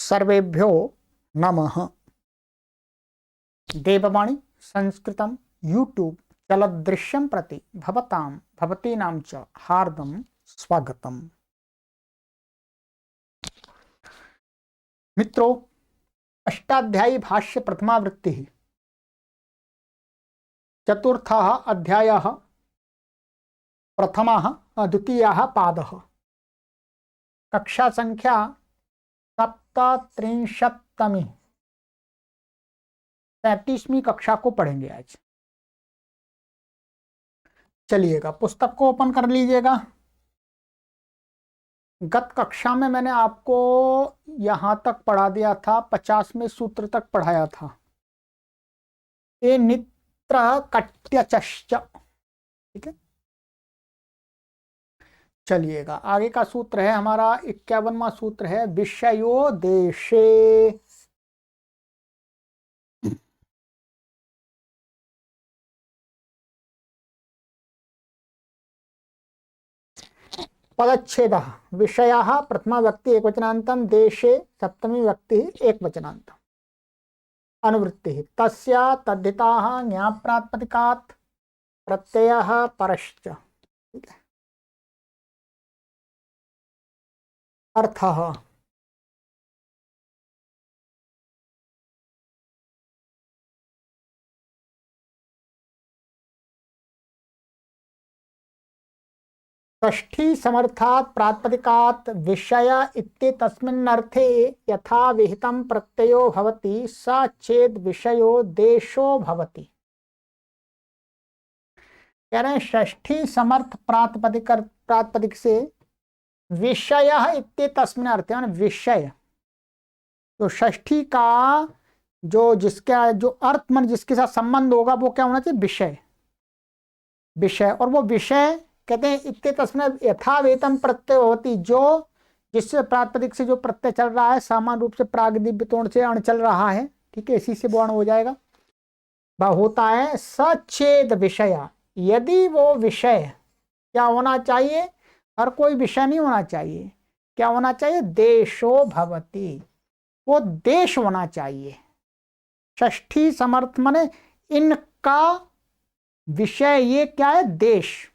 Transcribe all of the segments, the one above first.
सर्वेभ्यो नमः। देववाणी संस्कृतं यूट्यूब चलदृश्यं प्रति भवतीनां च हार्दं स्वागतम्। मित्रों, अष्टाध्यायी भाष्य प्रथमावृत्ति चतुर्थः अध्यायः प्रथमः द्वितीयः पादः कक्षा संख्या 37वीं 37वीं कक्षा को पढ़ेंगे आज। चलिएगा, पुस्तक को ओपन कर लीजिएगा। गत कक्षा में मैंने आपको यहां तक पढ़ा दिया था, 50वें सूत्र तक पढ़ाया था। ए नित्र कट्यचश्च, ठीक है। चलिएगा, आगे का सूत्र है हमारा 51वां सूत्र है विषयो देशे। पदच्छेद विषय प्रथमा व्यक्ति एकवचनान्तं देशे सप्तमी व्यक्ति एकवचनान्तं। अनुवृत्ति तस्य तद्धिताः ज्ञाप्रातिपदिकात् प्रत्ययः परश्च, ठीक है। अर्थः षष्ठी समर्थात् प्रातिपदिकात् विषय इत्येतस्मिन्नर्थे यथा विहितं प्रत्ययो भवति स चेद विषयो देशो भवति। कह रहे हैं षष्ठी समर्थ प्रातिपदिक से विषय इत्येतस्मिन् अर्थे, यानी विषय, तो षष्ठी का जिसका जो अर्थ मन जिसके साथ संबंध होगा वो क्या होना चाहिए? विषय। विषय, और वो विषय कहते हैं इत्येतस्मिन् यथा वेतम प्रत्यय होती, जो जिससे प्रातिपदिक से जो प्रत्यय चल रहा है सामान्य रूप से प्रागदिव्य तोड़ से अण चल रहा है, ठीक है, इसी से वो अण हो जाएगा। वह होता है सचेद विषय। यदि वो विषय क्या होना चाहिए? हर कोई विषय नहीं होना चाहिए। क्या होना चाहिए? देशो भवति, वो देश होना चाहिए। षष्ठी समर्थ माने इनका विषय ये क्या है? देश।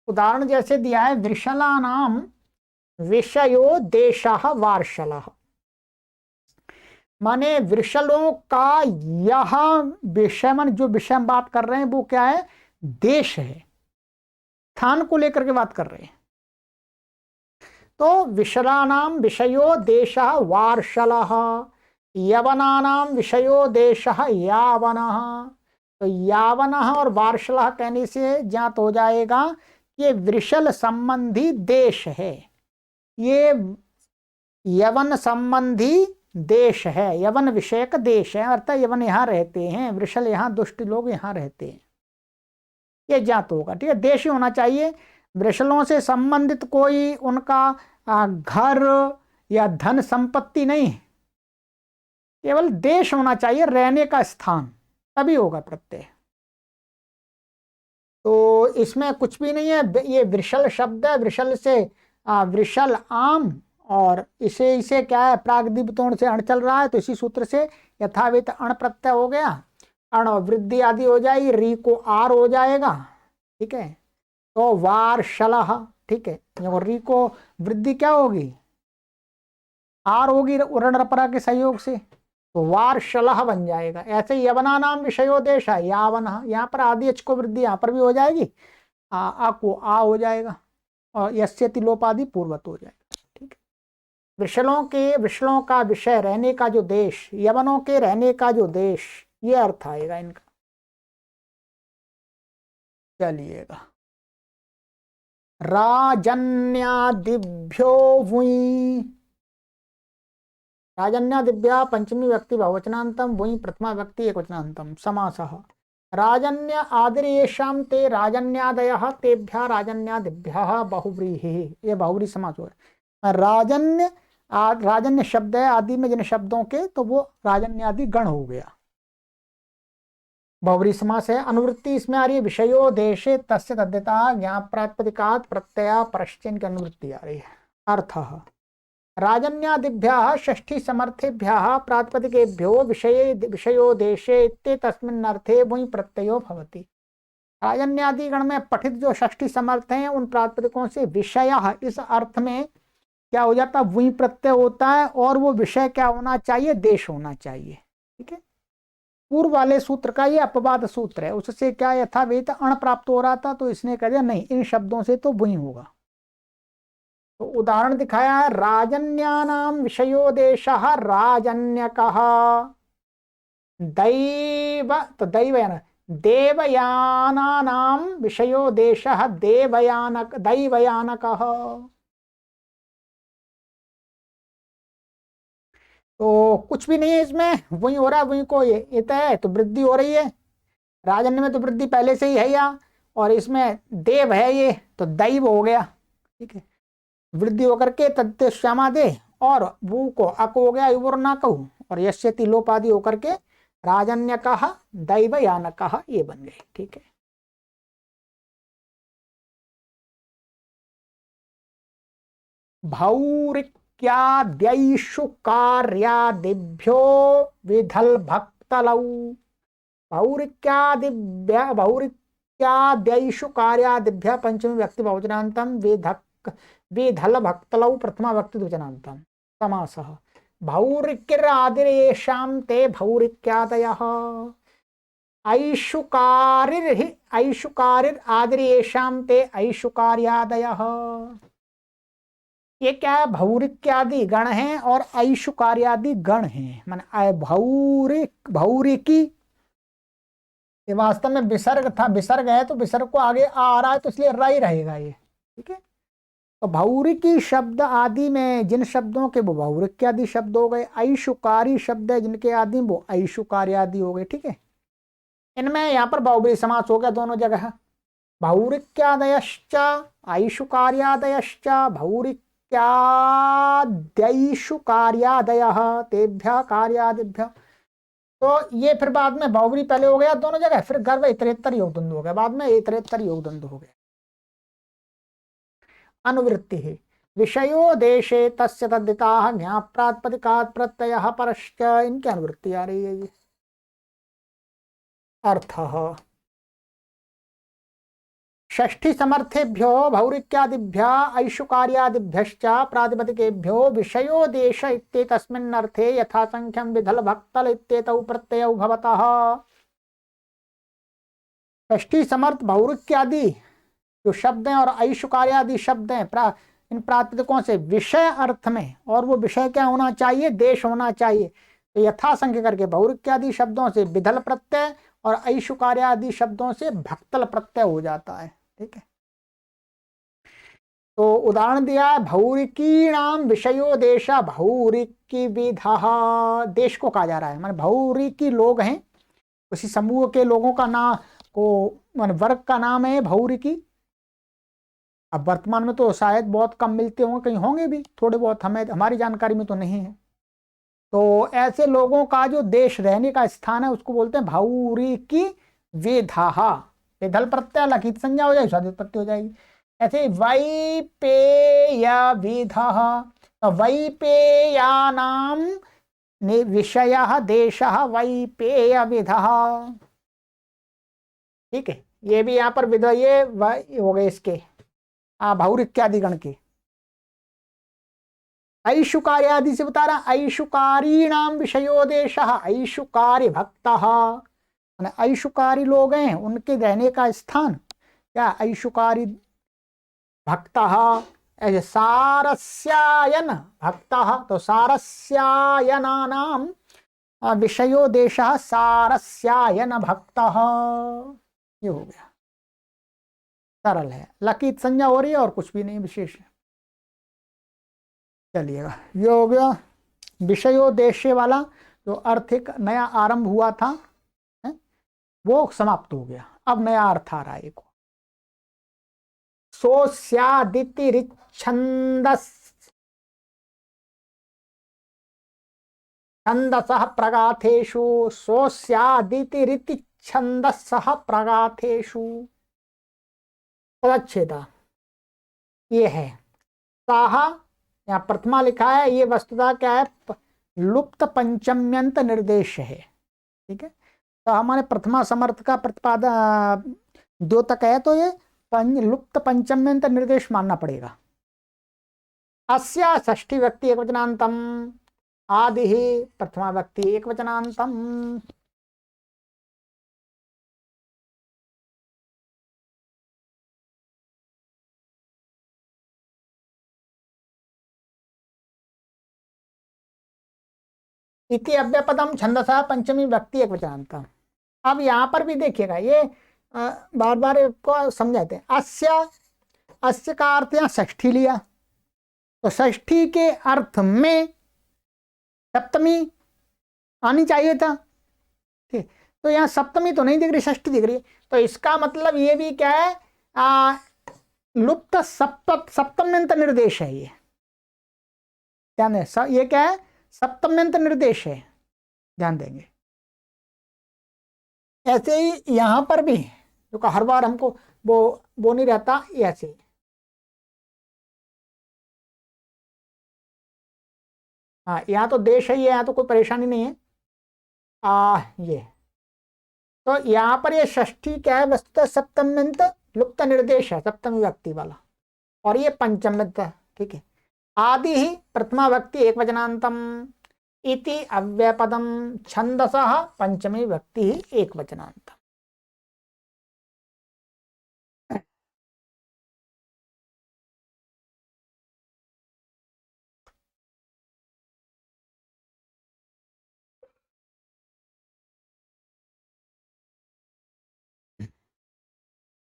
उदाहरण जैसे दिया है वृषलानाम विषयो देशः वार्षलः, माने वृषलों का यह विषय, मान जो विषय हम बात कर रहे हैं वो क्या है? देश है, स्थान को लेकर के बात कर रहे हैं। तो विषलानाम विषयो देशः वार्षलः, यवनानाम विषयो देशः यावनः। तो यावनः और वार्षलः कहने से ज्ञात हो जाएगा ये वृषल संबंधी देश है, ये यवन संबंधी देश है, यवन विषयक देश है, अर्थात यवन यहाँ रहते हैं, वृषल यहाँ दुष्ट लोग यहाँ रहते हैं, ये ज्ञात होगा, ठीक है। देश ही होना चाहिए। वृषलों से संबंधित कोई उनका घर या धन संपत्ति नहीं, केवल देश होना चाहिए, रहने का स्थान, तभी होगा प्रत्यय। तो इसमें कुछ भी नहीं है, ये वृषल शब्द है, वृषल से वृषल आम, और इसे क्या है? प्रागदिव्य तोड़ से अण चल रहा है, तो इसी सूत्र से यथावित अण प्रत्यय हो गया, अण वृद्धि आदि हो जाएगी, री को आर हो जाएगा, ठीक है। तो वार्षलः, ठीक है, और री को वृद्धि क्या होगी? आर होगी ऋण रपरा के सहयोग से, तो वार्षलः बन जाएगा। ऐसे यवना नाम विषयो देश है यावन, यहाँ पर आदि अच को वृद्धि यहाँ पर भी हो जाएगी, आ को आ हो जाएगा, और यस्यति लोप आदि पूर्वत हो जाएगा, ठीक है। वृषलों का विषय, रहने का जो देश, यवनों के रहने का जो देश, ये अर्थ आएगा इनका। चलिएगा, राजन्यादिभ्यो वुई, राजन्यादिभ्यः पंचमी व्यक्ति बहुवचनान्तं वुई प्रथमा व्यक्ति एकवचनान्तं। समासः राजन्य आदिरेषां ते राजन्यादयः तेभ्यः राजन्यादिभ्यः बहुव्रीहिः, ये बहुव्रीहि समास हो है। राजन्य शब्द है आदि में जिन शब्दों के, तो वो राजन्यादि गण हो गया, बहुव्रीहि समास है। अनुवृत्ति इसमें आ रही है विषयो देशे तस्य तद्धिता ज्ञाप्रातिपदिकात् प्रत्यय परश्चन की अनुवृत्ति आ रही है। अर्थः राजन्यादिभ्यः षष्ठी समर्थेभ्यः प्रातिपदिकेभ्यो विषयो देशे इत्येतस्मिन् अर्थे वुञ् प्रत्ययो भवति। राजन्यादि गण में पठित जो षष्ठी समर्थ हैं उन प्रातिपदिकों से विषय इस अर्थ में क्या हो जाता है, वुञ् प्रत्यय होता है, और वो विषय क्या होना चाहिए, देश होना चाहिए। ठीक है, पूर्व वाले सूत्र का ये अपवाद सूत्र है, उससे क्या यथावेत अण प्राप्त हो रहा था, तो इसने कह दिया नहीं, इन शब्दों से तो वुञ् होगा। तो उदाहरण दिखाया है, राजन्यानाम विषयो देशः राजन्यकः, दैव तो दैव याना देवयानानाम विषयो देशः दैवयानकः। तो कुछ भी नहीं है इसमें, वही हो रहा है, वही को ये तय है तो वृद्धि हो रही है। राजन्य में तो वृद्धि पहले से ही है या, और इसमें देव है ये तो दैव हो गया। ठीक है, वृद्धि होकर के तद्य श्यामा दे, और वो को अक हो गया युवर ना कहू, और यश्यति लोपादि होकर के राजन्य कहा दैव यान कहा, ये बन गए। ठीक है, भौरिक्याद्यैषु कार्यादिभ्यो विधल भक्तलौ, भौरिक्याद्यैषु कार्यादिभ्य पंचमी व्यक्ति बहुवचनान्तं विधल भक्तलौ प्रथमा व्यक्ति द्विवचनान्तं समासः। भौरिक्यादिरेषां ते भौरिक्यादयः, ऐषुकारिर आदिरेषां ते ऐषुकार्यादयः। ये क्या है, भौरिक्यादि गण हैं और ऐषुकार्यादि गण हैं। माने भौरिकी ये वास्तव में विसर्ग था, विसर्ग है तो विसर्ग को आगे आ रहा है तो इसलिए र ही रहेगा ये। ठीक है, तो भौरिकी शब्द आदि में जिन शब्दों के वो भौरिक्यादि शब्द हो गए, ऐशुकारी शब्द है जिनके आदि वो ऐशुकार्यादि हो गए। ठीक है, इनमें यहाँ पर बहुब्रीहि समास हो गया दोनों जगह, भौरिक्यादयश्च ऐशुकार्यादयश्च भौरिक्याद्यैशुकार्यादयः तेभ्यः कार्यादिभ्यः। तो ये फिर बाद में बहुब्रीहि पहले हो गया दोनों जगह, फिर गर्भ इतरेत्तर योगदंड हो गया, बाद में इतरेत्तर योगदंड हो गया। अनुवृत्ति है, विषयो देशे तस्य तद्धिताः ज्ञाप्रातिपदिकात् प्रत्ययः परश्च, इनकी अनुवृत्ति आ रही है। ये अर्थः षष्ठी समर्थेभ्यो भौरिक्यादिभ्यो ऐशुकार्यादिभ्यश्च प्रातिपदिकेभ्यो विषयो देश इत्येतस्मिन् अर्थे यथासंख्यं विधल भक्तल इत्येतौ प्रत्ययौ भवतः। षष्ठी समर्थ भौरिक्यादि जो शब्द हैं और ऐशुकार्यादि शब्द हैं इन प्रातिपदिकों से विषय अर्थ में, और वो विषय क्या होना चाहिए, देश होना चाहिए। तो यथासंख्य करके भौरिक्यादि शब्दों से विधल प्रत्यय और ऐशुकार्यादि शब्दों से भक्तल प्रत्यय हो जाता है। ठीक है, तो उदाहरण दिया है, भौरिकीणाम विषयो देश भौरिकी विधा, देश को कहा जा रहा है, मान भौरिकी लोग हैं, उसी समूह के लोगों का नाम को मान वर्ग का नाम है भौरिकी। अब वर्तमान में तो शायद बहुत कम मिलते होंगे, कहीं होंगे भी थोड़े बहुत, हमें हमारी जानकारी में तो नहीं है। तो ऐसे लोगों का जो देश रहने का स्थान है उसको बोलते हैं भौरिकी विधा। विधल प्रत्यय लकित संज्ञा हो जाएगी, स्वादित प्रत्यय हो जाएगी। ऐसे वैपेय विधा, तो वैपेयानाम विषयः देशः वैपेय विधा। ठीक है, ये भी यहाँ पर विधा ये हो गए इसके भौरिक्यादि गण के। ऐशुकार्यादि से बता रहा, ऐशुकारीणाम विषयो देशः ऐशुकारी भक्तः, ऐशुकारी लोग हैं उनके रहने का स्थान क्या, ऐशुकारी भक्तः। ऐसे सारस्यायन भक्तः, तो सारस्यायनानाम विषयो देशः सारस्यायन भक्तः, ये हो गया, सरल है, लकित संज्ञा हो रही है और कुछ भी नहीं विशेष है। चलिएगा, ये हो गया विषयो देशे वाला जो अर्थ एक नया आरंभ हुआ था वो समाप्त हो गया। अब नया अर्थ आ रहा है एक, सोस्यादितिरिच्छन्दस् छन्दसः प्रगाथेषु, सोस्यादितिरिच्छन्दसः प्रगाथेषु। पदच्छेदा ये है, साहा यहाँ प्रथमा लिखा है, ये वस्तुतः क्या है, लुप्त पंचम्यंत निर्देश है। ठीक है, तो हमारे प्रथमा समर्थ का प्रतिपादन द्योतक है, तो ये लुप्त पंचम्यंत निर्देश मानना पड़ेगा। अस्य षष्ठी व्यक्ति एकवचनांतम आदि प्रथमा व्यक्ति एकवचनांतम। इति अव्यपदम छंदसा पंचमी व्यक्ति एकवचनांतम। अब यहाँ पर भी देखिएगा, ये बार बार को समझाते हैं। अस्य, अस्य का अर्थ यहाँ षष्ठी लिया, तो षष्ठी के अर्थ में सप्तमी आनी चाहिए था। ठीक, तो यहाँ सप्तमी तो नहीं दिख रही, षष्ठी दिख रही है, तो इसका मतलब ये भी क्या है, लुप्त सप्तम्यंत निर्देश है ये। ध्यान दें, ये क्या है, सप्तम्यंत निर्देश है, ध्यान देंगे। ऐसे ही यहां पर भी, जो हर बार हमको वो नहीं रहता, ऐसे हाँ, यहाँ तो देश है, यहाँ तो कोई परेशानी नहीं है। ये तो यहाँ पर ये षष्ठी क्या है, वस्तुतः सप्तम्यंत लुप्त निर्देश है, सप्तमी व्यक्ति वाला, और ये पंचम्यंत। ठीक है, आदि ही प्रथमा व्यक्ति एकवचनांतम इति अव्यपदम छंदसः पंचमी व्यक्ति ही एकवचनांतम।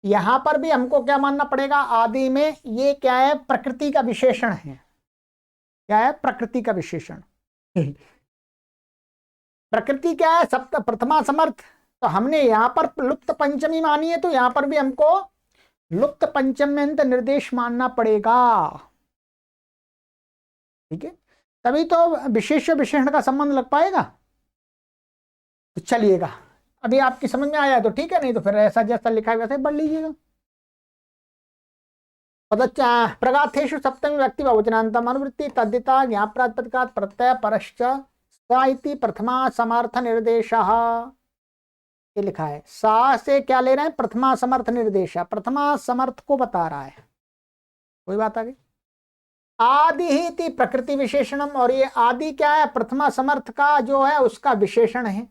यहां पर भी हमको क्या मानना पड़ेगा, आदि में ये क्या है, प्रकृति का विशेषण है। क्या है, प्रकृति का विशेषण। प्रकृति क्या है, सप्त प्रथमा समर्थ, तो हमने यहां पर लुप्त पंचमी मानी है, तो यहां पर भी हमको लुप्त पंचम्यंत निर्देश मानना पड़ेगा। ठीक है, तभी तो विशेष विशेषण का संबंध लग पाएगा। तो चलिएगा, अभी आपकी समझ में आया है तो ठीक है, नहीं तो फिर ऐसा जैसा लिखा है वैसे पढ़ लीजिएगा। प्रगाथेषु सप्तमी व्यक्ति बहुवचनांतम अनुवृत्ति तद्धिता ज्ञाप्रातिपदिकात् प्रत्यय परश्च सा इति प्रथमा समर्थ निर्देश। ये लिखा है, सा से क्या ले रहे हैं, प्रथमा समर्थ निर्देश, प्रथमा समर्थ को बता रहा है। कोई बात आ गई। आदि ही थी प्रकृति विशेषणम, और ये आदि क्या है, प्रथमा समर्थ का जो है उसका विशेषण है,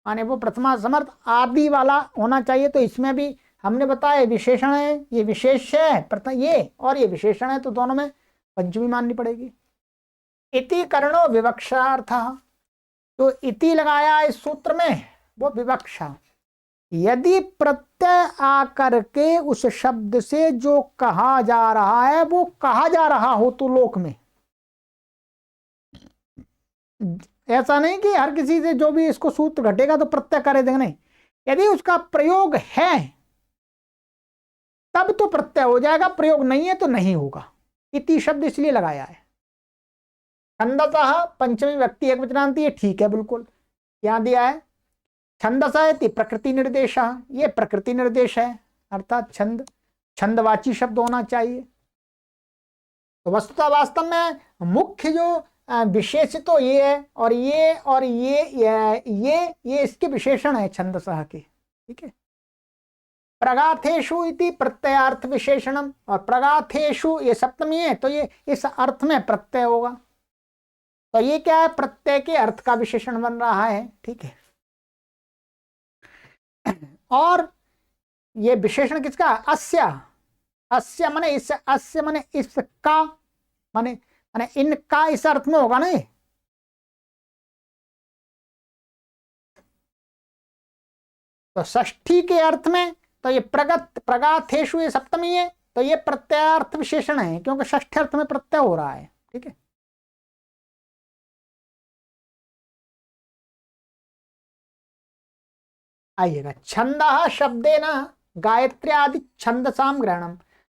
माने वो प्रथमा समर्थ आदि वाला होना चाहिए। तो इसमें भी हमने बताया विशेषण है, ये विशेष है प्रथम, ये और ये विशेषण है, तो दोनों में पंचमी माननी पड़ेगी। इति कर्णो विवक्षार्थ, तो इति लगाया इस सूत्र में, वो विवक्षा। यदि प्रत्यय आकर के उस शब्द से जो कहा जा रहा है वो कहा जा रहा हो तो लोक में, ऐसा नहीं कि हर किसी से जो भी इसको सूत्र घटेगा तो प्रत्यय करे देंगे, नहीं, यदि उसका प्रयोग है तब तो प्रत्यय हो जाएगा, प्रयोग नहीं है तो नहीं होगा। इति शब्द इसलिए लगाया है। छंदसः पंचमी व्यक्ति एकवचनांत, ये ठीक है बिल्कुल, यहां दिया है। छंदसः प्रकृति निर्देश, ये प्रकृति निर्देश है, अर्थात छंद, छंदवाची शब्द होना चाहिए। तो वस्तुतः वास्तव में मुख्य जो विशेष तो ये है, और ये और ये इसके विशेषण है छंदसः के। ठीक है, प्रगाथेषु इति प्रत्ययार्थ विशेषणम, और प्रगाथेषु ये सप्तमी है, तो ये इस अर्थ में प्रत्यय होगा, तो ये क्या है, प्रत्यय के अर्थ का विशेषण बन रहा है। ठीक है, और ये विशेषण किसका, अस्य, अस्य माने इस, अस्य माने इसका, माने माने इनका, इस अर्थ में होगा ना। तो षष्ठी के अर्थ में तो ये प्रगाथेषु ये सप्तमी है, तो ये प्रत्ययार्थ विशेषण है, क्योंकि षष्ठी अर्थ में प्रत्यय हो रहा है। ठीक है, आइएगा, छंद शब्देन गायत्री आदि छंदसाम ग्रहणम,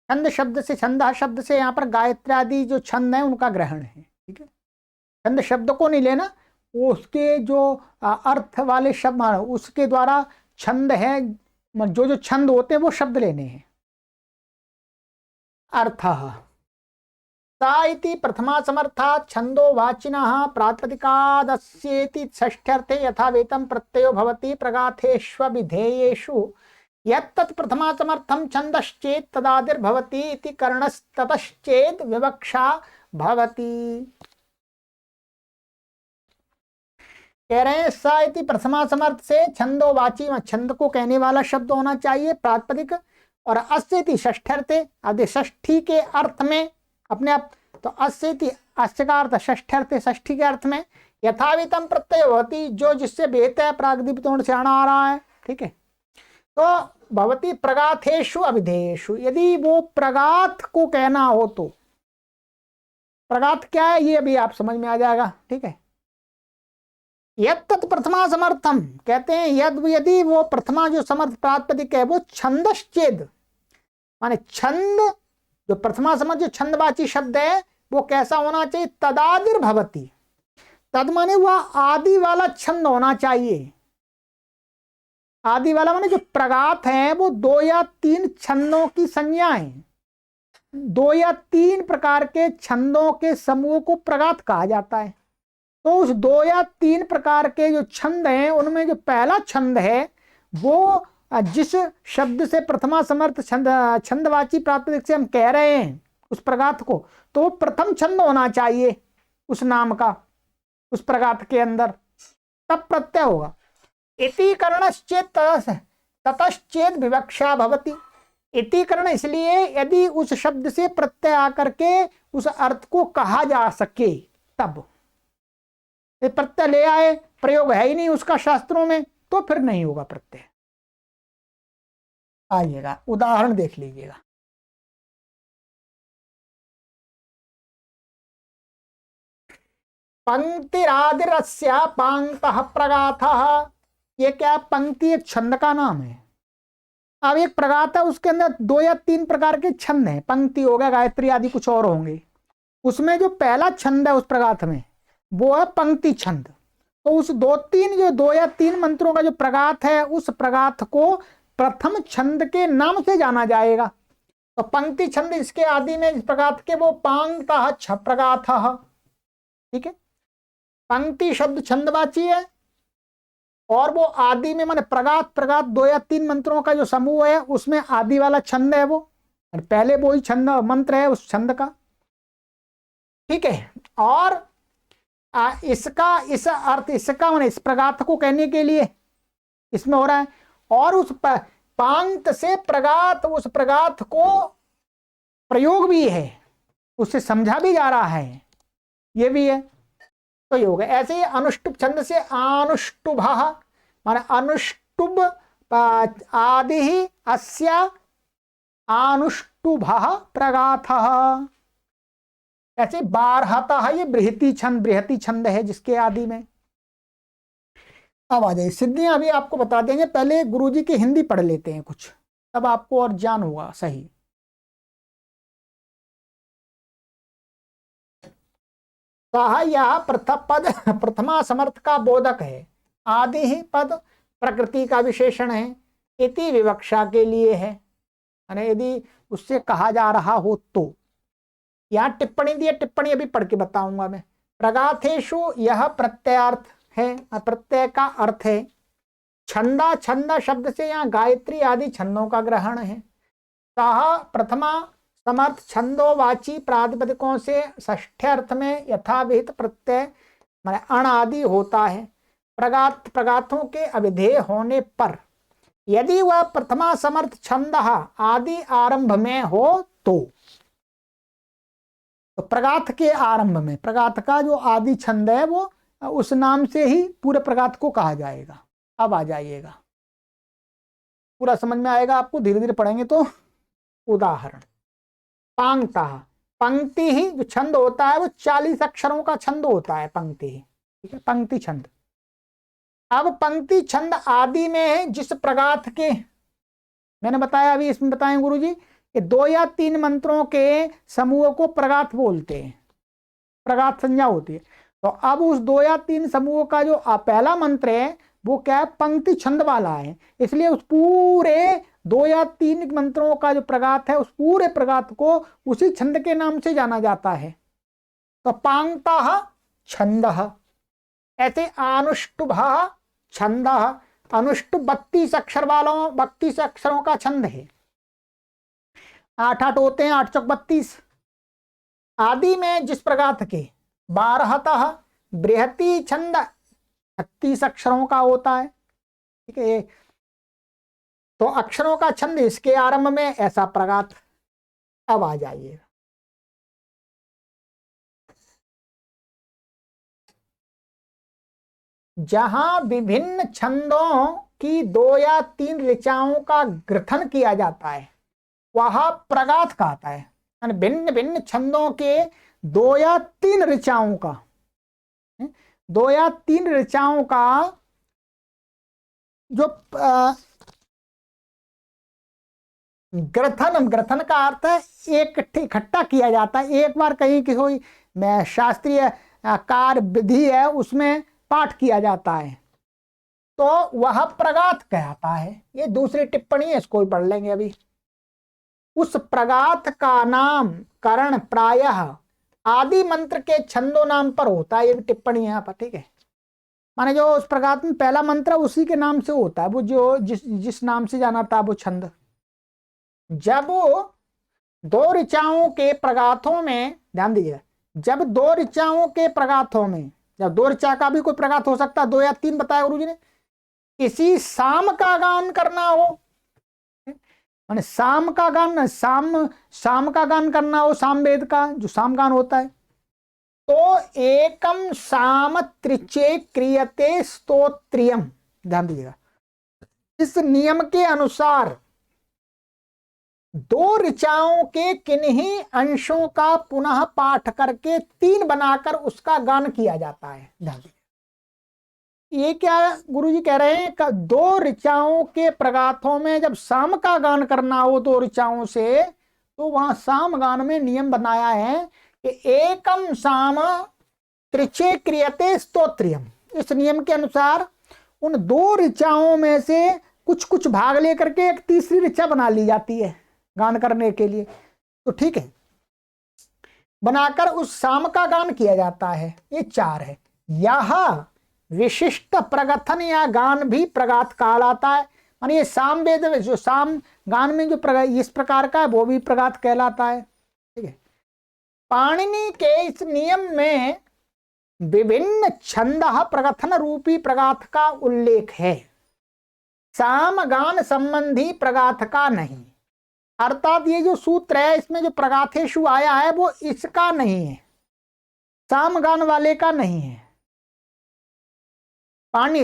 छंद शब्द से, छंद शब्द से यहाँ पर गायत्री आदि जो छंद है उनका ग्रहण है। ठीक है, छंद शब्द को नहीं लेना, उसके जो अर्थ वाले शब्द उसके द्वारा छंद है, जो जो छंद होते हैं वो शब्द लेने हैं। अर्थ सा इति प्रथमा समर्था छंदो वाचिनः प्रातिपदिकादस्येति षष्ठ्यर्थे यथा वेतम प्रत्ययो भवति प्रगाथेष्व विधेयेषु यत्तत् प्रथमा समर्थम छंदश्चेत् तदादिर्भवति इति कर्णस्ततश्चेत् विवक्षा भवति। कह रहे हैं सा इति प्रथमा समर्थ से छंदोवाची, छंद को कहने वाला शब्द होना चाहिए प्रातिपदिक, और अस्य इति षष्ठ्यर्थे, अब षष्ठी के अर्थ में अपने आप, तो अस्य इति अस्य का अर्थ षष्ठ्यर्थे, षष्ठी के अर्थ में यथावितम प्रत्यय होती, जो जिससे बेहतर है प्रागदीपित से आना आ रहा है, ठीक है। तो भवती प्रगाथेषु अभिधेयेषु, यदि वो प्रगाथ को कहना हो तो प्रगाथ क्या है ये अभी आप समझ में आ जाएगा, ठीक है। यत्तत् प्रथमा समर्थम कहते हैं यदि वो प्रथमा जो समर्थ प्रातिपदिक है वो छंदश्चेद, माने छंद जो प्रथमा समर्थ जो छंदवाची शब्द है वो कैसा होना चाहिए, तदादिर भवती, तद माने वह आदि वाला छंद होना चाहिए। आदि वाला माने जो प्रगाथ है वो 2 या 3 छंदों की संज्ञा है, 2 या 3 प्रकार के छंदों के समूह को प्रगाथ कहा जाता है। तो उस 2 या 3 प्रकार के जो छंद हैं उनमें जो पहला छंद है वो जिस शब्द से प्रथमा समर्थ छंदवाची प्रातिपदिक से हम कह रहे हैं उस प्रगाथ को, तो प्रथम छंद होना चाहिए उस नाम का, उस प्रगाथ के अंदर, तब प्रत्यय होगा। इति कर्णश्चेत् ततश्चेत् विवक्षा भवति, इति कर्ण इसलिए यदि उस शब्द से प्रत्यय आकर के उस अर्थ को कहा जा सके, तब प्रत्यय ले आए, प्रयोग है ही नहीं उसका शास्त्रों में, तो फिर नहीं होगा प्रत्यय। आइएगा उदाहरण देख लीजिएगा। पंक्तिरादिरस्य पांक्तः प्रगाथः, ये क्या, पंक्ति एक छंद का नाम है। अब एक प्रगाथ है उसके अंदर 2 या 3 प्रकार के छंद हैं, पंक्ति हो गया, गायत्री आदि कुछ और होंगे, उसमें जो पहला छंद है उस प्रगाथ में वो है पंक्ति छंद। तो उस 2 या 3 मंत्रों का जो प्रगाथ है उस प्रगाथ को प्रथम छंद के नाम से जाना जाएगा। तो पंक्ति छंद इसके आदि में इस प्रगाथ के वो पांक्तः छ प्रगाथः, ठीक है। पंक्ति शब्द छंदवाची है और वो आदि में माने प्रगाथ 2 या 3 मंत्रों का जो समूह है उसमें आदि वाला छंद है वो, पहले वो ही छंद मंत्र है उस छंद का, ठीक है। और इसका इस अर्थ इसका माने इस प्रगाथ को कहने के लिए इसमें हो रहा है, और उस पांक्त से प्रगाथ, उस प्रगाथ को प्रयोग भी है, उससे समझा भी जा रहा है, ये भी है, तो ये हो गया। ऐसे ही अनुष्टुप छंद से अनुष्टुभः माने अनुष्टुभ आदि ही अस्य अनुष्टुभः प्रगाथः। ऐसे बारहतः ये बृहति छंद है जिसके आदि में। अब आ जाइए सिद्धियां अभी आपको बता देंगे, पहले गुरुजी की हिंदी पढ़ लेते हैं कुछ, तब आपको और ज्ञान होगा सही। यह पद प्रथमा समर्थ का बोधक है, आदि ही पद प्रकृति का विशेषण है, इति विवक्षा के लिए है, यानी यदि उससे कहा जा रहा हो तो। यहाँ टिप्पणी दी है, टिप्पणी अभी पढ़ के बताऊंगा मैं। प्रगाथेषु यह प्रत्ययार्थ है, प्रत्यय का अर्थ है। छंदा शब्द से यहाँ गायत्री आदि छंदों का ग्रहण है। सह प्रथमा समर्थ छंदोवाची प्रातिपदिकों से षष्ठ्यर्थ में यथाविहित प्रत्यय माने अण आदि होता है। प्रगाथों के अविधेय होने पर यदि वह प्रथमा समर्थ छंद आदि आरंभ में हो तो प्रगाथ के आरंभ में, प्रगाथ का जो आदि छंद है वो उस नाम से ही पूरे प्रगाथ को कहा जाएगा। अब आ जाइएगा, पूरा समझ में आएगा आपको, धीरे धीरे पढ़ेंगे तो। उदाहरण पांक्ता, पंक्ति ही जो छंद होता है वो 40 अक्षरों का छंद होता है, पंक्ति ही, ठीक है, पंक्ति छंद। अब पंक्ति छंद आदि में है जिस प्रगाथ के मैंने बताया, अभी इसमें बताएं गुरुजी, ये 2 या 3 मंत्रों के समूह को प्रगाथ बोलते हैं, प्रगाथ संज्ञा होती है। तो अब उस 2 या 3 समूह का जो पहला मंत्र है वो क्या है, पंक्ति छंद वाला है, इसलिए उस पूरे 2 या 3 मंत्रों का जो प्रगात है उस पूरे प्रगात को उसी छंद के नाम से जाना जाता है। तो पांगता छंद, ऐसे अनुष्टुभ छंद, अनुष्टुभ 32 अक्षर वालों 32 अक्षरों का छंद है। 8 होते हैं, 8 चौक 32। आदि में जिस प्रगात के 12तः बृहति छंद 36 अक्षरों का होता है। ठीक है, तो अक्षरों का छंद इसके आरंभ में, ऐसा प्रगात। अब आ जाइए, जहां विभिन्न छंदों की 2 या 3 ऋचाओं का ग्रथन किया जाता है वह प्रगात कहता है। यानी भिन्न भिन्न छंदों के 2 या 3 ऋचाओं का, 2 या 3 ऋचाओं का जो ग्रथन, ग्रथन का अर्थ है एक इकट्ठा किया जाता है। एक बार कहीं की कोई शास्त्रीय कार्य विधि है उसमें पाठ किया जाता है तो वह प्रगात कहता है। ये दूसरी टिप्पणी है, इसको पढ़ लेंगे अभी। उस प्रगात का नाम करण प्रायः आदि मंत्र के छंदों नाम पर होता है। ये भी टिप्पणी है यहाँ पर, ठीक है। माने जो उस प्रगात में पहला मंत्र उसी के नाम से होता है, वो जो जिस नाम से जाना था वो छंद। जब 2 ऋचाओं के प्रगाथों में, ध्यान दीजिएगा, जब 2 ऋचाओं के प्रगाथों में, जब 2 ऋचा का भी कोई प्रगात हो सकता है, 2 या 3 बताया गुरु जी ने, किसी साम का गान करना हो, माने साम का गान, साम का गान करना हो, साम वेद का जो साम गान होता है, तो एकम साम त्रिचे क्रियते स्तोत्रियम। ध्यान दीजिएगा, इस नियम के अनुसार 2 ऋचाओं के किन्हीं अंशों का पुनः पाठ करके 3 बनाकर उसका गान किया जाता है। ध्यान दीजिए, ये क्या गुरुजी कह रहे हैं कि 2 ऋचाओं के प्रगाथों में जब साम का गान करना हो 2 ऋचाओं से, तो वहां साम गान में नियम बनाया है कि एकम साम त्रिचे क्रियते स्तोत्रियम। इस नियम के अनुसार उन 2 ऋचाओं में से कुछ कुछ भाग लेकर के एक तीसरी ऋचा बना ली जाती है गान करने के लिए। तो ठीक है, बनाकर उस साम का गान किया जाता है। ये 4 है। यह विशिष्ट प्रगथन या गान भी प्रगात कहलाता है। मानी ये साम वेद, जो साम गान में जो इस प्रकार का है वो भी प्रगात कहलाता है। ठीक है, पाणिनि के इस नियम में विभिन्न छंद प्रगथन रूपी प्रगात का उल्लेख है, साम गान संबंधी प्रगात का नहीं। अर्थात ये जो सूत्र है इसमें जो प्रगाथेषु आया है वो इसका नहीं है, साम गान वाले का नहीं है। पानी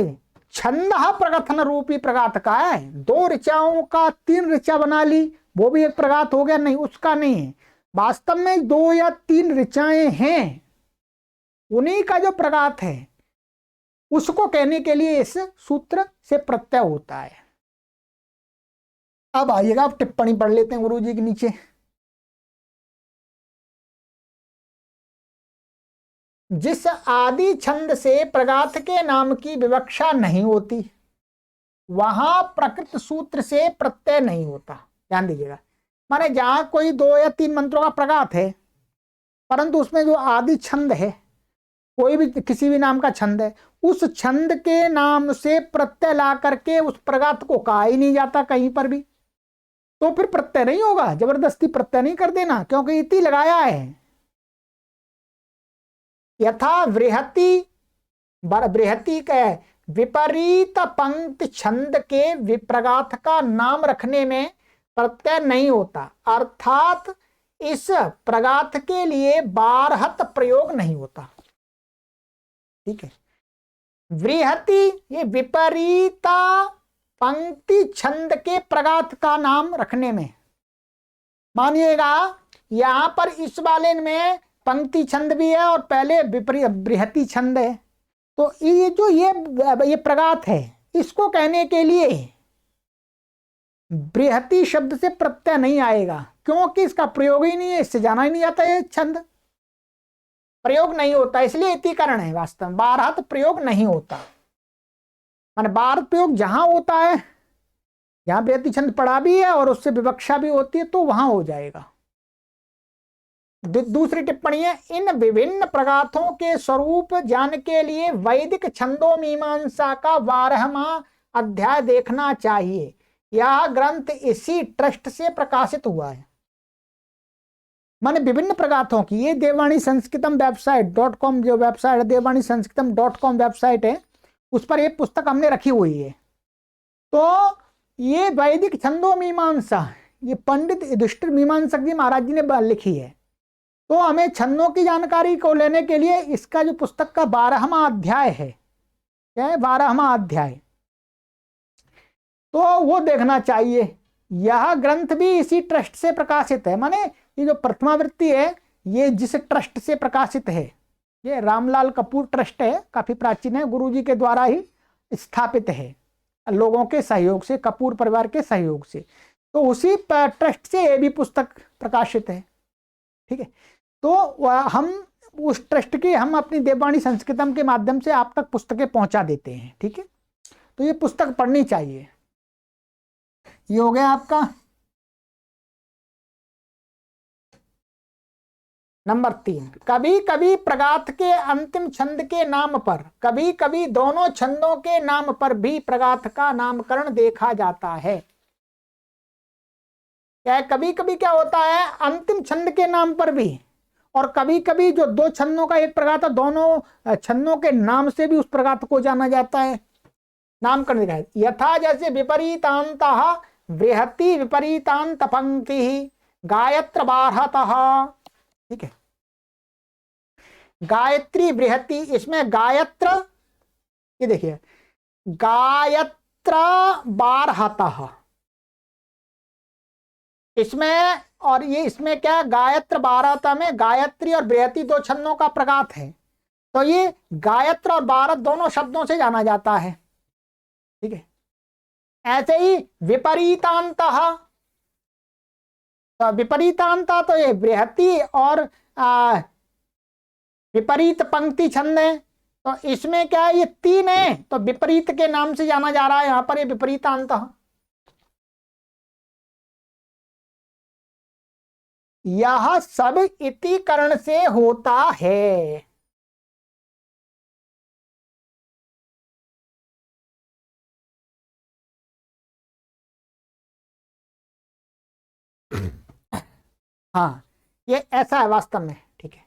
छंद प्रगथन रूपी प्रगात का है। 2 ऋचाओं का 3 ऋचा बना ली, वो भी एक प्रगात हो गया, नहीं उसका नहीं है। वास्तव में 2 या 3 ऋचाएं हैं, उन्हीं का जो प्रगात है उसको कहने के लिए इस सूत्र से प्रत्यय होता है। अब आइएगा, आप टिप्पणी पढ़ लेते हैं गुरुजी के नीचे। जिस आदि छंद से प्रगात के नाम की विवक्षा नहीं होती वहां प्रकृत सूत्र से प्रत्यय नहीं होता। ध्यान दीजिएगा, माने जहां कोई 2 या 3 मंत्रों का प्रगात है परंतु उसमें जो आदि छंद है, कोई भी किसी भी नाम का छंद है, उस छंद के नाम से प्रत्यय ला करके उस प्रगात को कहा ही नहीं जाता कहीं पर भी, तो फिर प्रत्यय नहीं होगा। जबरदस्ती प्रत्यय नहीं कर देना, क्योंकि इति लगाया है। यथा बृहति, बृहति का विपरीत पंक्ति छंद के विप्रगात का नाम रखने में प्रत्यय नहीं होता, अर्थात इस प्रगात के लिए बारहत प्रयोग नहीं होता। ठीक है, बृहति ये विपरीता पंक्ति छंद के प्रगात का नाम रखने में, मानिएगा यहां पर इस वाले में पंक्ति छंद भी है और पहले विपरीत बृहति छंद है, तो ये जो ये प्रगात है इसको कहने के लिए बृहति शब्द से प्रत्यय नहीं आएगा, क्योंकि इसका प्रयोग ही नहीं है, इससे जाना ही नहीं आता, ये छंद प्रयोग नहीं होता, इसलिए इतिकरण है। वास्तव में बारहत प्रयोग नहीं होता, माने बारहत प्रयोग जहां होता है यहाँ बेहती छंद पढ़ा भी है और उससे विवक्षा भी होती है तो वहां हो जाएगा। दूसरी टिप्पणी है, इन विभिन्न प्रगाथों के स्वरूप जान के लिए वैदिक छंदो मीमांसा का 12वां अध्याय देखना चाहिए। यह ग्रंथ इसी ट्रस्ट से प्रकाशित हुआ है। माने विभिन्न प्रगाथों की, ये देववाणी संस्कृतम वेबसाइट .com जो वेबसाइट है, देववाणी संस्कृतम .com वेबसाइट है, उस पर ये पुस्तक हमने रखी हुई है। तो ये वैदिक छंदो मीमांसा, ये पंडित युधिष्ठिर मीमांसक जी महाराज जी ने लिखी है। तो हमें छंदों की जानकारी को लेने के लिए इसका जो पुस्तक का 12वां अध्याय है, क्या है 12वां अध्याय, तो वो देखना चाहिए। यह ग्रंथ भी इसी ट्रस्ट से प्रकाशित है। माने ये जो प्रथमावृत्ति है ये जिस ट्रस्ट से प्रकाशित है, ये रामलाल कपूर ट्रस्ट है, काफी प्राचीन है, गुरुजी के द्वारा ही स्थापित है, लोगों के सहयोग से, कपूर परिवार के सहयोग से। तो उसी ट्रस्ट से ये भी पुस्तक प्रकाशित है। ठीक है, तो हम उस ट्रस्ट की हम अपनी देववाणी संस्कृतम के माध्यम से आप तक पुस्तकें पहुंचा देते हैं। ठीक है, तो ये पुस्तक पढ़नी चाहिए। ये हो गया आपका नंबर 3। कभी कभी प्रगाथ के अंतिम छंद के नाम पर, कभी कभी दोनों छंदों के नाम पर भी प्रगाथ का नामकरण देखा जाता है। क्या कभी कभी क्या होता है, अंतिम छंद के नाम पर भी, और कभी कभी जो दो छंदों का एक प्रगाथ है, दोनों छंदों के नाम से भी उस प्रगाथ को जाना जाता है, नामकरण देखा है। यथा जैसे विपरीतांत बृहति विपरीतांत पंक्ति गायत्र बारहतः। ठीक है, गायत्री बृहति, इसमें गायत्र, ये देखिए गायत्र बारहतः इसमें, और ये इसमें क्या है, गायत्र बारहतः में गायत्री और बृहति दो छंदों का प्रगाथ है, तो ये गायत्र और बारह दोनों शब्दों से जाना जाता है। ठीक है, ऐसे ही विपरीतांतः, तो विपरीतांता तो ये बृहति और विपरीत पंक्ति छंद है, तो इसमें क्या है, ये 3 है, तो विपरीत के नाम से जाना जा रहा है यहां पर, ये विपरीतांत। यह सब इति करण से होता है। हाँ, ये ऐसा है वास्तव में। ठीक है,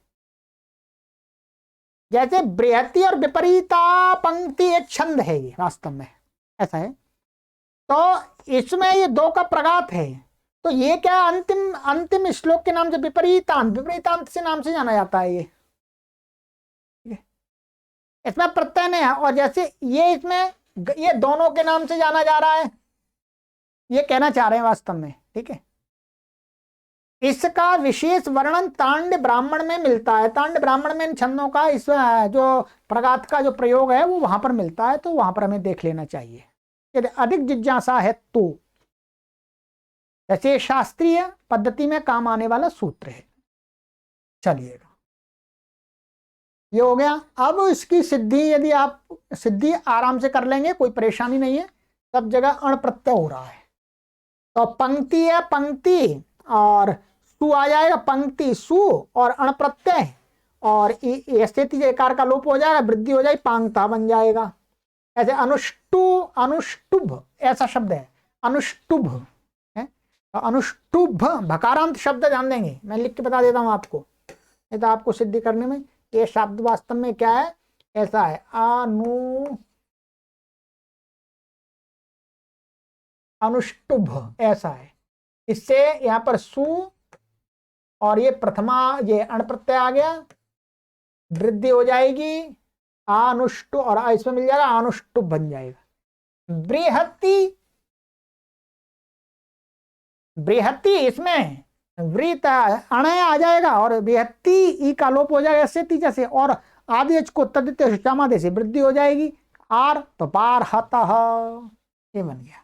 जैसे बृहति और विपरीता पंक्ति एक छंद है, ये वास्तव में ऐसा है, तो इसमें ये दो का प्रगाथ है, तो ये क्या अंतिम अंतिम श्लोक के नाम से विपरीतांत, विपरीतांत से नाम से जाना जाता है ये। ठीक है, इसमें प्रत्यय नहीं है, और जैसे ये इसमें ये दोनों के नाम से जाना जा रहा है, ये कहना चाह रहे हैं वास्तव में। ठीक है, इसका विशेष वर्णन तांड ब्राह्मण में मिलता है। तांड ब्राह्मण में इन छंदों का, इस जो प्रगाथ का जो प्रयोग है वो वहां पर मिलता है, तो वहां पर हमें देख लेना चाहिए यदि अधिक जिज्ञासा है तो। जैसे शास्त्रीय पद्धति में काम आने वाला सूत्र है। चलिएगा, ये हो गया। अब इसकी सिद्धि, यदि आप सिद्धि आराम से कर लेंगे, कोई परेशानी नहीं है, सब जगह अण प्रत्यय हो रहा है। तो पंक्ति है पंक्ति, और सु आ जाएगा, पंक्ति सु और अण प्रत्यय, और स्थिति एकार का लोप हो जाएगा, वृद्धि हो जाएगी, पांगता बन जाएगा। ऐसे अनुष्टुभ ऐसा शब्द है, अनुष्टुभ है, अनुष्टुभ भकारांत शब्द जान देंगे, मैं लिख के बता देता हूं आपको, नहीं तो आपको सिद्धि करने में ये शब्द वास्तव में क्या है, ऐसा है अनुष्टुभ ऐसा है। इससे यहां पर सु और ये प्रथमा, ये अण प्रत्यय आ गया, वृद्धि हो जाएगी, अनुष्टु, और इसमें मिल जाएगा अनुष्टुभ बन जाएगा। बृहति, बृहति इसमें वृत अणय आ जाएगा, और बृहति ई का लोप हो जाएगा ऐसे जैसे, और आदि एच को तदित्य क्षमादे से वृद्धि हो जाएगी, आर तो पार हतः, ये बन गया।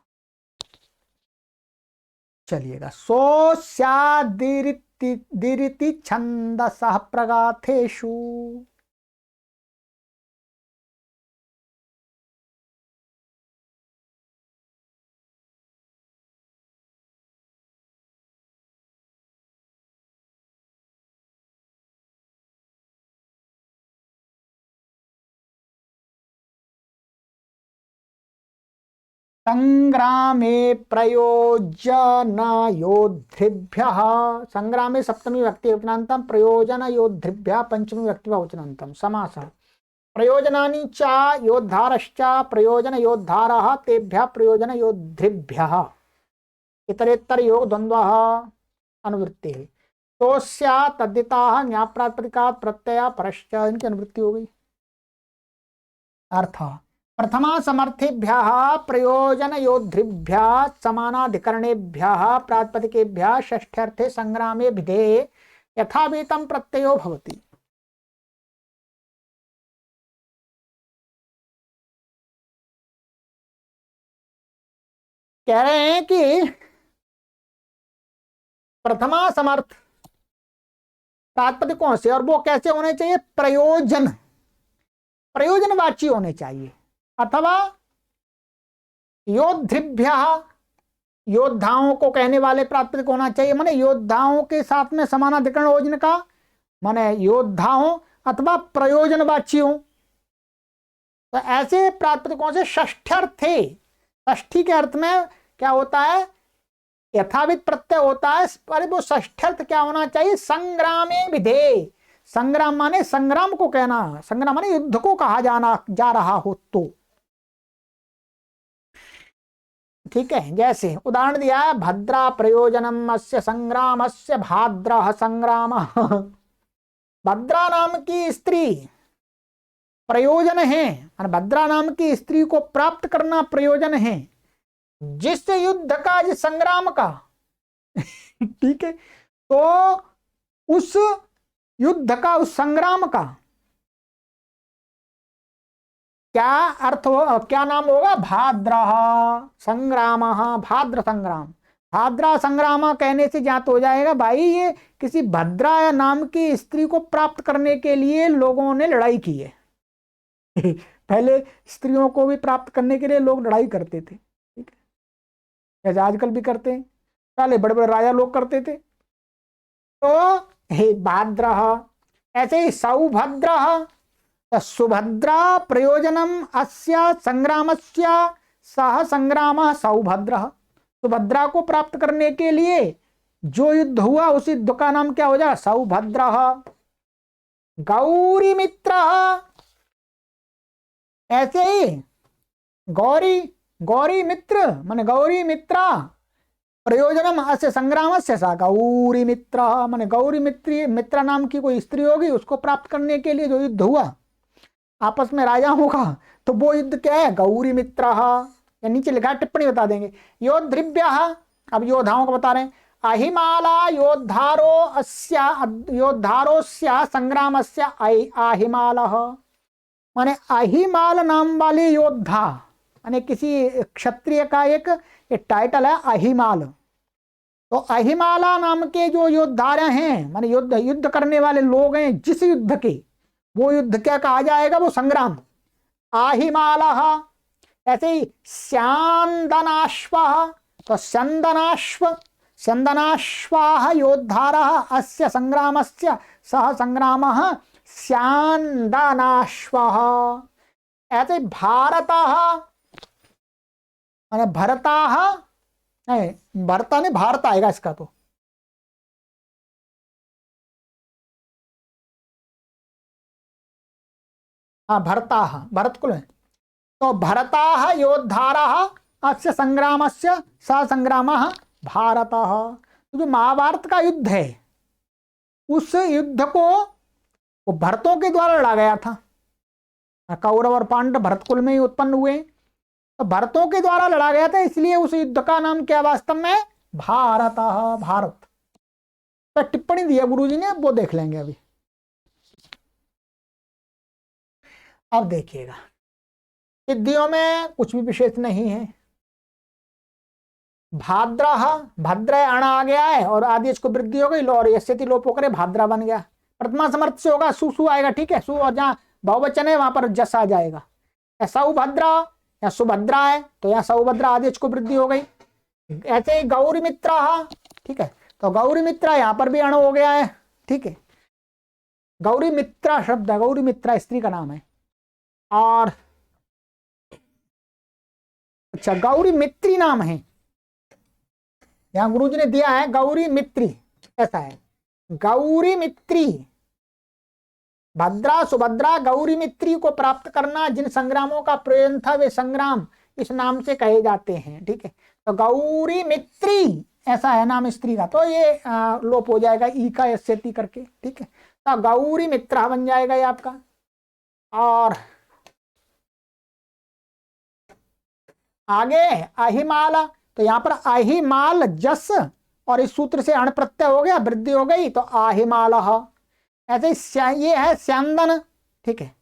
चलिएगा, सोस्यादिरिति छंदसः प्रगाथेषु। संग्रामे प्रयोजन योद्धिभ्यः, संग्रामे सप्तमी व्यक्ति वचनांतम, प्रयोजन योद्धिभ्यः पंचमी व्यक्ति वचनांतम। समासः प्रयोजनानि च योद्धारश्च प्रयोजन योद्धारः तेभ्यः प्रयोजन योद्धिभ्यः। इतरेतर योग द्वंद्वः अनुवृत्तिः। तोस्य तद्धिताः न्यायप्रातिपदिकात् प्रत्यय परश्च, इनकी अनुवृत्ति हो गई। अर्थ प्रथमा समर्थेभ्यः प्रयोजन योद्धिभ्यः समानाधिकरणेभ्यः प्रातिपदिकेभ्यः षष्ठ्यर्थे संग्रामे विधेये यथावीतम प्रत्ययो भवति। कह रहे हैं कि प्रथमा समर्थ प्रातिपदिकों से, और वो कैसे होने चाहिए, प्रयोजन, प्रयोजनवाची होने चाहिए, अथवा योद्धिभ्यः, योद्धाओं को कहने वाले प्रातिपदिक होना चाहिए, माने योद्धाओं के साथ में समानाधिकरण हो जिनका, माने योद्धाओं अथवा प्रयोजनवाची हो। तो ऐसे प्रातिपदिकों से षष्ठ्यर्थे, षष्ठी के अर्थ में क्या होता है, यथावित प्रत्यय होता है। अरे वो षष्ठ्यर्थ क्या होना चाहिए, संग्रामे विधेय। संग्राम माने संग्राम को कहना, संग्राम माने युद्ध को कहा जाना जा रहा हो तो, ठीक है। जैसे उदाहरण दिया है, भद्रा प्रयोजनम अस्य संग्रामस्य भाद्रः संग्रामः। भद्रा नाम की स्त्री प्रयोजन है, और भद्रा नाम की स्त्री को प्राप्त करना प्रयोजन है, जिस युद्ध का, जिस संग्राम का। ठीक है, तो उस युद्ध का, उस संग्राम का क्या अर्थ हो, क्या नाम होगा, भाद्रः संग्रामः, भाद्र संग्राम। भाद्रा संग्राम कहने से ज्ञात हो जाएगा भाई ये किसी भद्रा नाम की स्त्री को प्राप्त करने के लिए लोगों ने लड़ाई की है। पहले स्त्रियों को भी प्राप्त करने के लिए लोग लड़ाई करते थे, ठीक है, जैसे आजकल भी करते हैं, पहले बड़े बड़े राजा लोग करते थे। तो हे भाद्रः, ऐसे ही सौभद्रः, सुभद्रा प्रयोजनम अस्य संग्रामस्य सह संग्रामः सौभद्रः। सुभद्रा को प्राप्त करने के लिए जो युद्ध हुआ उस युद्ध का नाम क्या हो जाए, सौभद्रः। गौरी मित्र, ऐसे ही गौरी, गौरी मित्र माने गौरी मित्रा प्रयोजनम अस्य संग्रामस्य सा गौरी मित्र, माने गौरी मित्रा नाम की कोई स्त्री होगी, उसको प्राप्त करने के लिए जो युद्ध हुआ आपस में राजाओं का, तो वो युद्ध क्या है, गौरी मित्र। या नीचे लिखा, टिप्पणी बता देंगे। योद्धिभ्यः, अब योद्धाओं को बता रहे हैं। अहिमाला योद्धारो अस्य योद्धारोस्य संग्रामस्य अहिमालः, माने अहिमाल नाम वाले योद्धा, माने किसी क्षत्रिय का एक टाइटल है अहिमाल। तो अहिमाला नाम के जो योद्धा हैं, माने युद्ध करने वाले लोग हैं जिस युद्ध के, वो युद्ध क्या कहा जाएगा, वो संग्राम, आहिमालः। ऐसे ही स्यांदनाश्वः, तो स्यंदनाश्वाः योद्धारः अस्य संग्रामस्य सह संग्रामः स्यांदनाश्वः। ऐसे भारतः, माने भरताः, नहीं भरता नहीं भारत आएगा इसका, तो हाँ भरताः, भरत कुल है। तो भरताः योद्धारः अस्य संग्रामस्य स संग्रामः भारतः। तो जो महाभारत का युद्ध है, उस युद्ध को वो भरतों के द्वारा लड़ा गया था। कौरव और पांडव भरत कुल में ही उत्पन्न हुए, तो भरतों के द्वारा लड़ा गया था, इसलिए उस युद्ध का नाम क्या वास्तव में, भारतः, भारत। तो टिप्पणी दिया गुरुजी ने, वो देख लेंगे अभी। अब देखिएगा, सिद्धियों में कुछ भी विशेष नहीं है। भाद्रः, भद्र अण आ गया है और आदेश को वृद्धि हो गई, और यस्यति लोप होकर भाद्रा बन गया। प्रथमा समर्थ से होगा सु आएगा, ठीक है, सु, और जहां बहुवचन है वहां पर जस आ जाएगा। सौभद्रा या सुभद्रा है तो यहाँ सौभद्रा आदेश को वृद्धि हो गई। ऐसे ही गौरी मित्र, ठीक है, तो गौरी मित्र यहाँ पर भी अण हो गया है, ठीक है। गौरी मित्रा शब्द है, गौरी मित्रा स्त्री का नाम है। और अच्छा, गौरी मित्री नाम है, यहां गुरुजी ने दिया है गौरी मित्री, ऐसा है गौरी मित्री। भद्रा सुभद्रा गौरी मित्री को प्राप्त करना, जिन संग्रामों का प्रयोजन था वे संग्राम इस नाम से कहे जाते हैं। ठीक है, तो गौरी मित्री ऐसा है नाम स्त्री का, तो ये लोप हो जाएगा ई का एस से ती करके। ठीक है, तो गौरी मित्रा बन जाएगा ये आपका। और आगे अहिमाल, तो यहां पर अहिमाल जस और इस सूत्र से अण प्रत्यय हो गया, वृद्धि हो गई, तो अहिमाल। ऐसे ये है स्यंदन। ठीक है,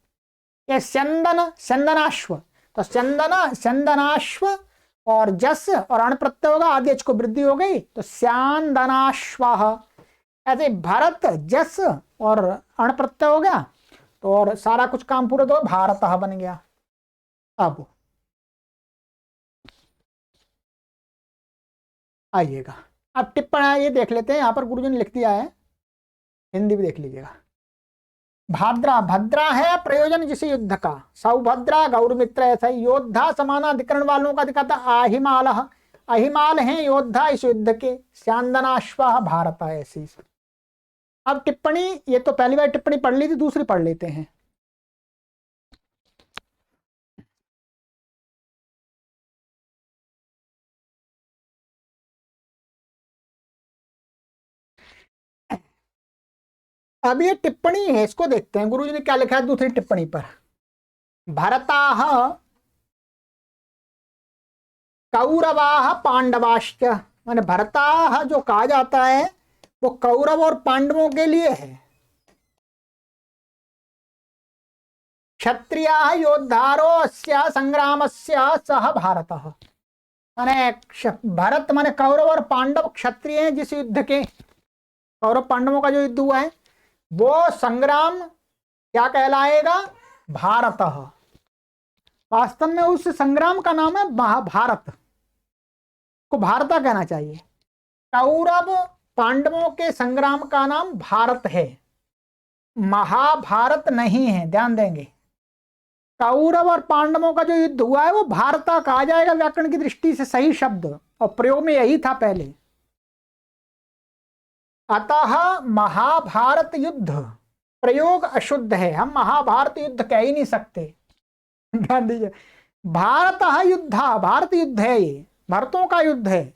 ये स्यंदन स्यंदनाश्व, तो स्यंदन स्यंदनाश्व और जस और अण प्रत्यय होगा, आदि एच को वृद्धि हो गई, तो स्यांदनाश्वाह। ऐसे भरत जस और अण प्रत्यय हो गया, तो और सारा कुछ काम पूरा तो भारत बन गया। अब आइएगा, अब टिप्पणी ये देख लेते हैं, यहां पर गुरुजी ने लिख दिया है, हिंदी भी देख लीजिएगा। भाद्रा, भद्रा है प्रयोजन जिस युद्ध का, सौभद्रा गौरमित्र, ऐसा योद्धा समानाधिकरण वालों का दिखाता अहिमाल, अहिमाल हैं योद्धा इस युद्ध के, स्यांदनाश्वा भारत ऐसी। अब टिप्पणी, ये तो पहली बार टिप्पणी पढ़ ली थी, दूसरी पढ़ लेते हैं। अब ये टिप्पणी है, इसको देखते हैं गुरुजी ने क्या लिखा है दूसरी टिप्पणी पर। भरताः कौरवाः पांडवाश्च, माने भरताः जो कहा जाता है वो कौरव और पांडवों के लिए है। क्षत्रियाः योद्धारो अस्य संग्रामस्य सह भारतः, माने भरत माने कौरव और पांडव क्षत्रिय हैं जिस युद्ध के, कौरव पांडवों का जो युद्ध हुआ है वो संग्राम क्या कहलाएगा, भारत। वास्तव में उस संग्राम का नाम है महाभारत, को भारता कहना चाहिए। कौरव पांडवों के संग्राम का नाम भारत है, महाभारत नहीं है, ध्यान देंगे। कौरव और पांडवों का जो युद्ध हुआ है वो भारता कहा जाएगा व्याकरण की दृष्टि से, सही शब्द, और प्रयोग में यही था पहले। अतः महाभारत युद्ध प्रयोग अशुद्ध है, हम महाभारत युद्ध कह ही नहीं सकते। ध्यान दीजिए, भारत युद्धा, भारत युद्ध है, ये भरतों का युद्ध है।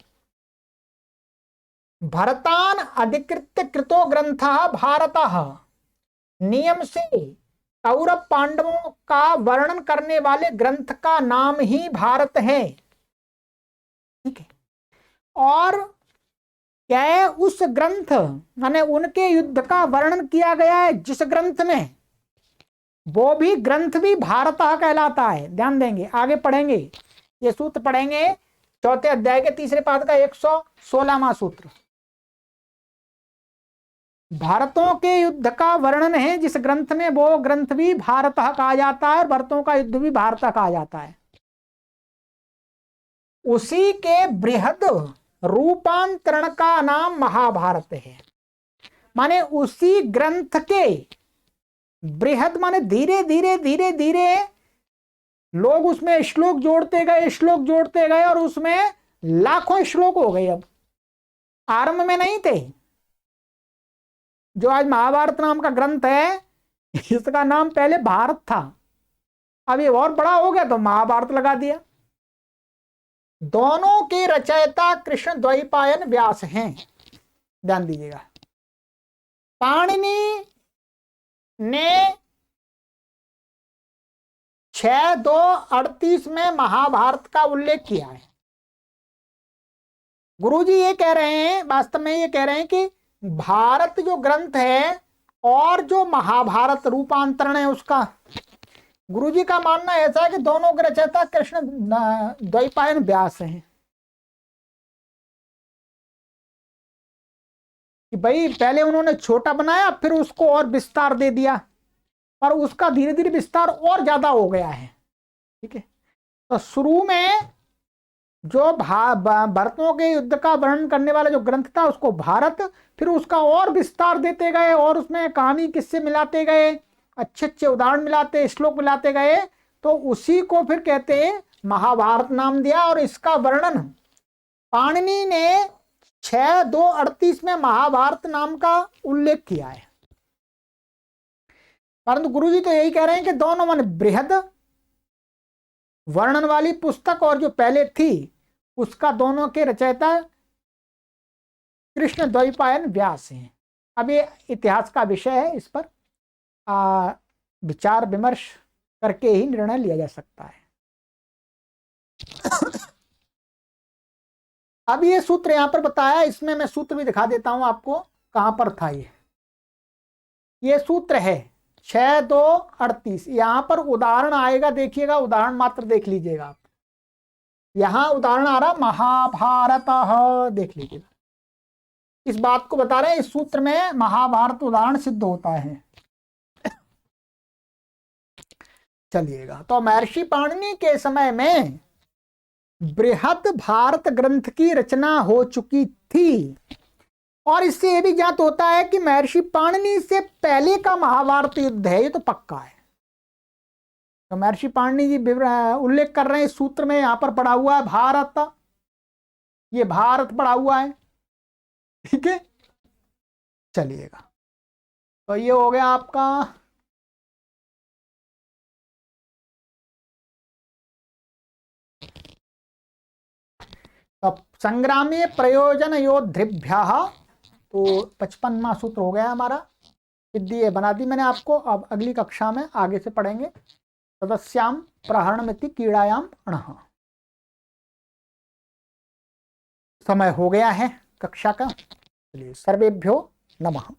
भरतान अधिकृत्य कृतो ग्रंथ भारत, नियम से कौरव पांडवों का वर्णन करने वाले ग्रंथ का नाम ही भारत है। ठीक है, और क्या है उस ग्रंथ माने उनके युद्ध का वर्णन किया गया है जिस ग्रंथ में, वो भी ग्रंथ भी भारत कहलाता है। ध्यान देंगे, आगे पढ़ेंगे, ये सूत्र पढ़ेंगे चौथे अध्याय के तीसरे पाद का 116वां सूत्र। भारतों के युद्ध का वर्णन है जिस ग्रंथ में, वो ग्रंथ भी भारत कहा जाता है और भारतों का युद्ध भी भारत कहा जाता है। उसी के बृहद रूपांतरण का नाम महाभारत है, माने उसी ग्रंथ के बृहद माने धीरे धीरे धीरे धीरे लोग उसमें श्लोक जोड़ते गए, श्लोक जोड़ते गए, और उसमें लाखों श्लोक हो गए। अब आरंभ में नहीं थे। जो आज महाभारत नाम का ग्रंथ है, इसका नाम पहले भारत था, अब ये और बड़ा हो गया तो महाभारत लगा दिया। दोनों के रचयिता कृष्ण द्वैपायन व्यास हैं, ध्यान दीजिएगा। पाणिनि ने 6-2-38 में महाभारत का उल्लेख किया है। गुरुजी ये कह रहे हैं, वास्तव में ये कह रहे हैं कि भारत जो ग्रंथ है और जो महाभारत रूपांतरण है उसका, गुरुजी का मानना ऐसा है कि दोनों के रचयिता कृष्ण द्वैपायन व्यास हैं। कि भाई पहले उन्होंने छोटा बनाया, फिर उसको और विस्तार दे दिया, पर उसका धीरे धीरे विस्तार और ज्यादा हो गया है। ठीक है, तो शुरू में जो भरतों के युद्ध का वर्णन करने वाला जो ग्रंथ था उसको भारत, फिर उसका और विस्तार देते गए और उसमें कहानी किस्से मिलाते गए, अच्छे अच्छे उदाहरण मिलाते, श्लोक मिलाते गए, तो उसी को फिर कहते हैं महाभारत नाम दिया और इसका वर्णन पाणिनि ने 6:2:38 में महाभारत नाम का उल्लेख किया है। परंतु गुरुजी तो यही कह रहे हैं कि दोनों मन बृहद वर्णन वाली पुस्तक और जो पहले थी उसका दोनों के रचयिता कृष्ण द्वैपायन व्यास हैं। अब ये इतिहास का विषय है, इस पर विचार विमर्श करके ही निर्णय लिया जा सकता है। अब ये सूत्र यहां पर बताया, इसमें मैं सूत्र भी दिखा देता हूं आपको कहां पर था। ये सूत्र है 6:2:38। यहां पर उदाहरण आएगा, देखिएगा, उदाहरण मात्र देख लीजिएगा आप। यहां उदाहरण आ रहा महाभारत, देख लीजिएगा। इस बात को बता रहे हैं, इस सूत्र में महाभारत उदाहरण सिद्ध होता है। चलिएगा, तो महर्षि पाणिनि के समय में बृहद भारत ग्रंथ की रचना हो चुकी थी और इससे यह भी ज्ञात होता है कि महर्षि पाणिनि से पहले का महाभारत युद्ध है, ये तो पक्का है। तो महर्षि पाणिनि जी उल्लेख कर रहे हैं इस सूत्र में, यहां पर पड़ा हुआ है भारत, ये भारत पड़ा हुआ है, ठीक है। चलिएगा, तो ये हो गया आपका तो संग्रामे प्रयोजन योद्धृभ्य, तो 55वां सूत्र हो गया हमारा। सिद्धि बना दी मैंने आपको। अब अगली कक्षा में आगे से पढ़ेंगे सदस्याम प्रहरणमिति कीड़ायाम अणः। समय हो गया है कक्षा का। चलिए, सर्वेभ्यो नमः।